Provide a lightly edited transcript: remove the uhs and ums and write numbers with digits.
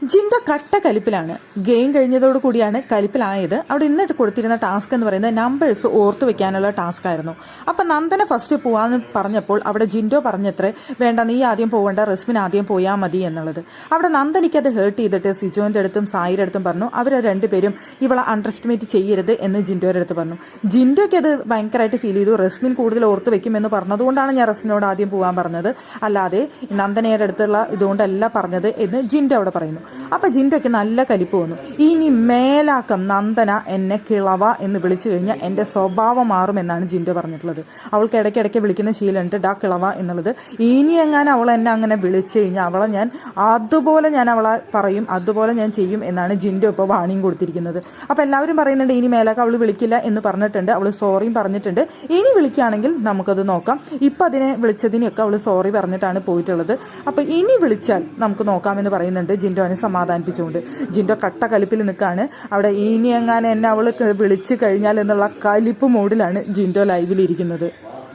ജിൻഡോ കട്ട കലിപ്പിലാണ്. ഗെയിം കഴിഞ്ഞതോട് കൂടിയാണ് കലിപ്പിലായത്. അവിടെ ഇന്നിട്ട് കൊടുത്തിരുന്ന ടാസ്ക് എന്ന് പറയുന്നത് നമ്പേഴ്സ് ഓർത്തു വെക്കാനുള്ള ടാസ്ക് ആയിരുന്നു. അപ്പം നന്ദന ഫസ്റ്റ് പോവാന്ന് പറഞ്ഞപ്പോൾ അവിടെ ജിൻഡോ പറഞ്ഞത്രേ, വേണ്ട നീ ആദ്യം പോകേണ്ട, റസ്മിൻ ആദ്യം പോയാൽ മതി എന്നുള്ളത്. അവിടെ നന്ദനിക്ക് അത് ഹേർട്ട് ചെയ്തിട്ട് സിജോന്റെ അടുത്തും സായിയുടെ അടുത്തും പറഞ്ഞു, അവർ രണ്ടുപേരും ഇവളെ അണ്ടർ എസ്റ്റിമേറ്റ് ചെയ്യരുത് എന്ന് ജിൻഡോയുടെ അടുത്ത് പറഞ്ഞു. ജിൻഡോയ്ക്ക് അത് ഭയങ്കരമായിട്ട് ഫീൽ ചെയ്തു. റസ്മിൻ കൂടുതൽ ഓർത്ത് വെക്കുമെന്ന് പറഞ്ഞതുകൊണ്ടാണ് ഞാൻ റസ്മിനോട് ആദ്യം പോകാൻ പറഞ്ഞത്, അല്ലാതെ നന്ദനയുടെ അടുത്തുള്ള ഇതുകൊണ്ടല്ല പറഞ്ഞത് എന്ന് ജിൻഡോ അവിടെ പറയുന്നു. അപ്പൊ ജിൻഡോയ്ക്ക് നല്ല കലിപ്പ് വന്നു. ഇനി മേലാക്കം നന്ദന എന്നെ കിളവ എന്ന് വിളിച്ചു കഴിഞ്ഞാൽ എന്റെ സ്വഭാവം മാറുമെന്നാണ് ജിൻഡോ പറഞ്ഞിട്ടുള്ളത്. അവൾക്ക് ഇടയ്ക്കിടയ്ക്ക് വിളിക്കുന്ന ശീലമുണ്ട്, ഡാ കിളവ എന്നുള്ളത്. ഇനി എങ്ങാനും അവൾ എന്നെ അങ്ങനെ വിളിച്ചു കഴിഞ്ഞാൽ അവളെ ഞാൻ അവളെ പറയും, അതുപോലെ ഞാൻ ചെയ്യും എന്നാണ് ജിൻഡോ ഇപ്പോൾ വാണിയും കൊടുത്തിരിക്കുന്നത്. അപ്പൊ എല്ലാവരും പറയുന്നുണ്ട് ഇനി മേലാക്കം അവൾ വിളിക്കില്ല എന്ന് പറഞ്ഞിട്ടുണ്ട്. അവൾ സോറിയും പറഞ്ഞിട്ടുണ്ട്. ഇനി വിളിക്കുകയാണെങ്കിൽ നമുക്കത് നോക്കാം. ഇപ്പൊ അതിനെ വിളിച്ചതിനൊക്കെ അവൾ സോറി പറഞ്ഞിട്ടാണ് പോയിട്ടുള്ളത്. അപ്പൊ ഇനി വിളിച്ചാൽ നമുക്ക് നോക്കാമെന്ന് പറയുന്നുണ്ട് ജിൻഡോനെ സമാധാനിപ്പിച്ചുകൊണ്ട്. ജിൻഡോ കട്ട കലിപ്പിൽ നിൽക്കുകയാണ്. അവിടെ ഇനി എങ്ങാനും എന്നെ അവൾ വിളിച്ചു കഴിഞ്ഞാൽ എന്നുള്ള കലിപ്പ് മോഡിലാണ് ജിൻഡോ ലൈവിലിരിക്കുന്നത്.